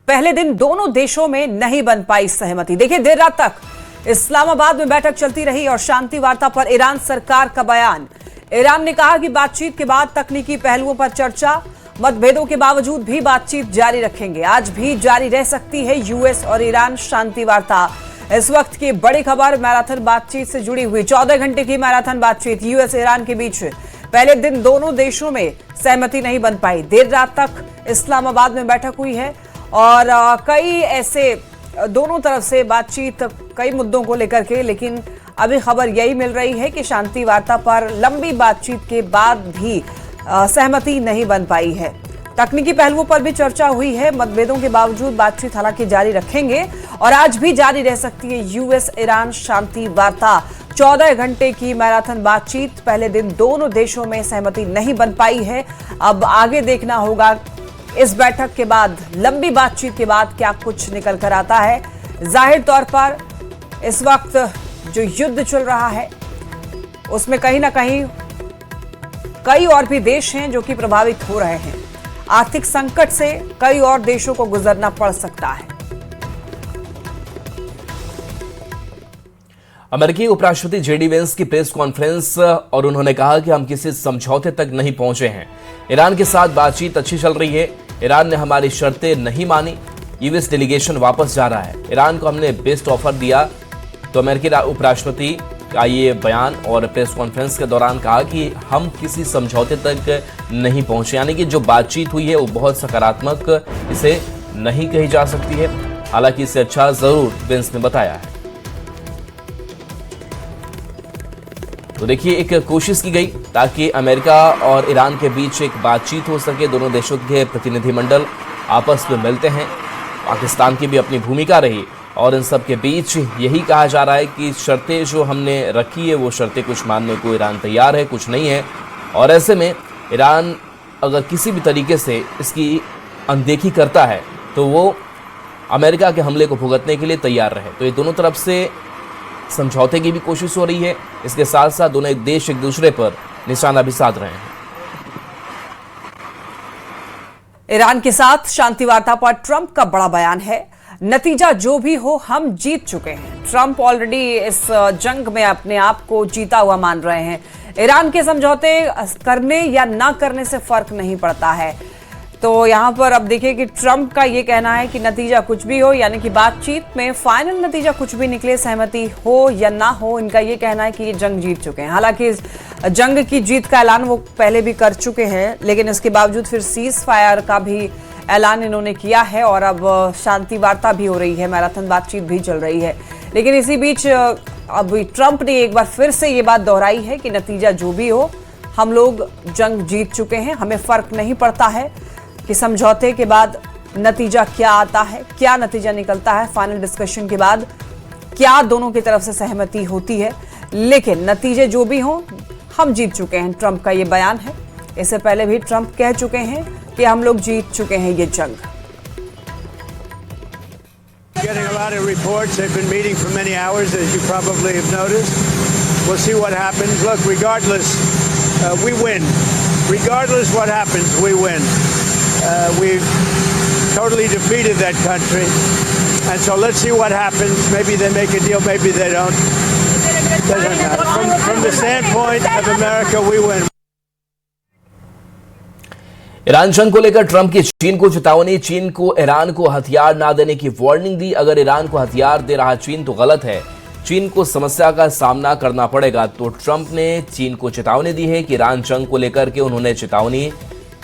पहले दिन दोनों देशों में नहीं बन पाई सहमति। देखिए, देर रात तक इस्लामाबाद में बैठक चलती रही और शांति वार्ता पर ईरान सरकार का बयान। ईरान ने कहा कि बातचीत के बाद तकनीकी पहलुओं पर चर्चा, मतभेदों के बावजूद भी बातचीत जारी रखेंगे। आज भी जारी रह सकती है यूएस और ईरान शांति वार्ता। इस वक्त की बड़ी खबर मैराथन बातचीत से जुड़ी हुई। 14 घंटे की मैराथन बातचीत यूएस ईरान के बीच। पहले दिन दोनों देशों में सहमति नहीं बन पाई। देर रात तक इस्लामाबाद में बैठक हुई है और कई ऐसे दोनों तरफ से बातचीत कई मुद्दों को लेकर के, लेकिन अभी खबर यही मिल रही है कि शांति वार्ता पर लंबी बातचीत के बाद भी सहमति नहीं बन पाई है। तकनीकी पहलुओं पर भी चर्चा हुई है। मतभेदों के बावजूद बातचीत हालांकि जारी रखेंगे और आज भी जारी रह सकती है यूएस ईरान शांति वार्ता। 14 घंटे की मैराथन बातचीत। पहले दिन दोनों देशों में सहमति नहीं बन पाई है। अब आगे देखना होगा इस बैठक के बाद, लंबी बातचीत के बाद क्या कुछ निकल कर आता है। जाहिर तौर पर इस वक्त जो युद्ध चल रहा है उसमें कहीं ना कहीं कई और भी देश हैं जो कि प्रभावित हो रहे हैं। आर्थिक संकट से कई और देशों को गुजरना पड़ सकता है। अमेरिकी उपराष्ट्रपति जेडी वेंस की प्रेस कॉन्फ्रेंस और उन्होंने कहा कि हम किसी समझौते तक नहीं पहुंचे हैं। ईरान के साथ बातचीत अच्छी चल रही है। ईरान ने हमारी शर्तें नहीं मानी। यूएस डेलीगेशन वापस जा रहा है। ईरान को हमने बेस्ट ऑफर दिया। तो अमेरिकी उपराष्ट्रपति का ये बयान और प्रेस कॉन्फ्रेंस के दौरान कहा कि हम किसी समझौते तक नहीं पहुंचे, यानी कि जो बातचीत हुई है वो बहुत सकारात्मक इसे नहीं कही जा सकती है। हालांकि इससे अच्छा जरूर वेंस ने बताया है। तो देखिए, एक कोशिश की गई ताकि अमेरिका और ईरान के बीच एक बातचीत हो सके। दोनों देशों के प्रतिनिधिमंडल आपस में मिलते हैं। पाकिस्तान की भी अपनी भूमिका रही और इन सब के बीच यही कहा जा रहा है कि शर्तें जो हमने रखी है वो शर्तें कुछ मानने को ईरान तैयार है, कुछ नहीं है। और ऐसे में ईरान अगर किसी भी तरीके से इसकी अनदेखी करता है तो वो अमेरिका के हमले को भुगतने के लिए तैयार रहे। तो ये दोनों तरफ से समझौते की भी कोशिश हो रही है। इसके साथ साथ दोनों देश एक दूसरे पर निशाना भी साध रहे हैं। ईरान के साथ शांति वार्ता पर ट्रंप का बड़ा बयान है। नतीजा जो भी हो, हम जीत चुके हैं। ट्रंप ऑलरेडी इस जंग में अपने आप को जीता हुआ मान रहे हैं। ईरान के समझौते करने या ना करने से फर्क नहीं पड़ता है। तो यहां पर अब देखिए कि ट्रंप का ये कहना है कि नतीजा कुछ भी हो, यानी कि बातचीत में फाइनल नतीजा कुछ भी निकले, सहमति हो या ना हो, इनका ये कहना है कि ये जंग जीत चुके हैं। हालांकि इस जंग की जीत का ऐलान वो पहले भी कर चुके हैं, लेकिन इसके बावजूद फिर सीज फायर का भी ऐलान इन्होंने किया है और अब शांति वार्ता भी हो रही है, मैराथन बातचीत भी चल रही है। लेकिन इसी बीच अब ट्रंप ने एक बार फिर से ये बात दोहराई है कि नतीजा जो भी हो, हम लोग जंग जीत चुके हैं। हमें फर्क नहीं पड़ता है कि समझौते के बाद नतीजा क्या आता है, क्या नतीजा निकलता है, फाइनल डिस्कशन के बाद क्या दोनों की तरफ से सहमति होती है, लेकिन नतीजे जो भी हों हम जीत चुके हैं। ट्रंप का ये बयान है। इससे पहले भी ट्रंप कह चुके हैं कि हम लोग जीत चुके हैं ये जंग। Getting a lot of reports. They've been meeting for many hours, as you probably have noticed. We'll see what happens. Look, regardless, we win. Regardless what happens, we win. We've totally defeated that country. And so let's see what happens. Maybe they make a deal, maybe they don't. Doesn't matter. From the standpoint of America, we win. Iran जंग को लेकर Trump की चीन को चेतावनी। चीन को Iran को हथियार ना देने की वार्निंग दी। अगर ईरान को हथियार दे रहा चीन तो गलत है, चीन को समस्या का सामना करना पड़ेगा। तो ट्रंप ने चीन को चेतावनी दी है कि ईरान जंग को लेकर के उन्होंने चेतावनी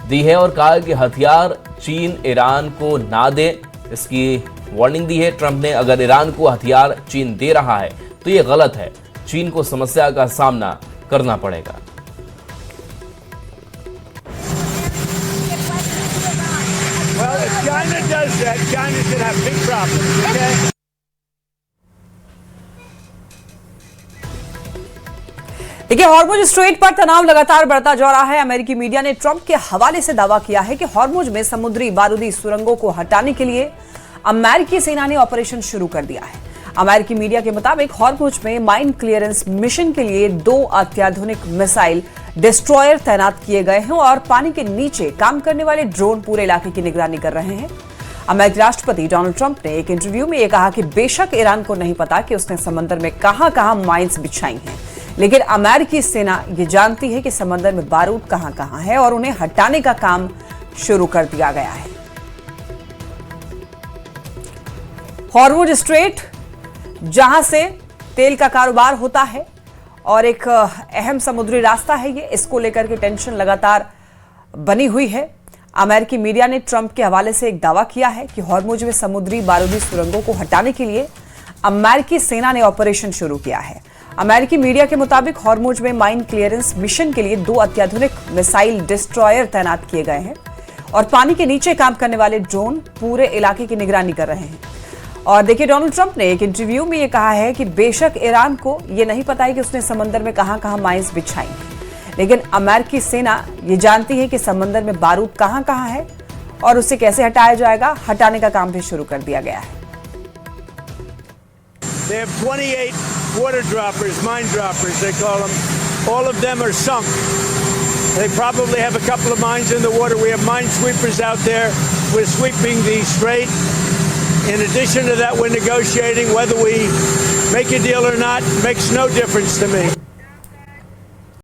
दी है और कहा कि हथियार चीन ईरान को ना दे, इसकी वार्निंग दी है ट्रंप ने। अगर ईरान को हथियार चीन दे रहा है तो ये गलत है, चीन को समस्या का सामना करना पड़ेगा। Well, if China does that, China's going to have big problems, okay? देखिए, हॉर्मुज स्ट्रेट पर तनाव लगातार बढ़ता जा रहा है। अमेरिकी मीडिया ने ट्रंप के हवाले से दावा किया है कि हॉर्मुज में समुद्री बारूदी सुरंगों को हटाने के लिए अमेरिकी सेना ने ऑपरेशन शुरू कर दिया है। अमेरिकी मीडिया के मुताबिक हॉर्मुज में माइन क्लियरेंस मिशन के लिए 2 अत्याधुनिक मिसाइल डिस्ट्रॉयर तैनात किए गए हैं और पानी के नीचे काम करने वाले ड्रोन पूरे इलाके की निगरानी कर रहे हैं। अमेरिकी राष्ट्रपति डोनाल्ड ट्रंप ने एक इंटरव्यू में यह कहा कि बेशक ईरान को नहीं पता कि उसने समंदर में कहां-कहां माइंस बिछाई हैं, लेकिन अमेरिकी सेना ये जानती है कि समंदर में बारूद कहां-कहां है और उन्हें हटाने का काम शुरू कर दिया गया है। हॉर्मुज स्ट्रेट, जहां से तेल का कारोबार होता है और एक अहम समुद्री रास्ता है ये, इसको लेकर के टेंशन लगातार बनी हुई है। अमेरिकी मीडिया ने ट्रंप के हवाले से एक दावा किया है कि हॉर्मुज में समुद्री बारूदी सुरंगों को हटाने के लिए अमेरिकी सेना ने ऑपरेशन शुरू किया है। अमेरिकी मीडिया के मुताबिक हॉर्मुज में माइन क्लियरेंस मिशन के लिए 2 अत्याधुनिक मिसाइल डिस्ट्रॉयर तैनात किए गए हैं और पानी के नीचे काम करने वाले ड्रोन पूरे इलाके की निगरानी कर रहे हैं। और देखिए, डोनाल्ड ट्रंप ने एक इंटरव्यू में ये कहा है कि बेशक ईरान को ये नहीं पता है कि उसने समंदर में कहां-कहां माइंस बिछाई हैं, लेकिन अमेरिकी सेना ये जानती है कि समंदर में बारूद कहां-कहां है और उसे कैसे हटाया जाएगा। हटाने का काम भी शुरू कर दिया गया है। They have 28 water droppers, mine droppers, they call them. All of them are sunk. They probably have a couple of mines in the water. We have mine sweepers out there. We're sweeping the strait. In addition to that, we're negotiating whether we make a deal or not. Makes no difference to me.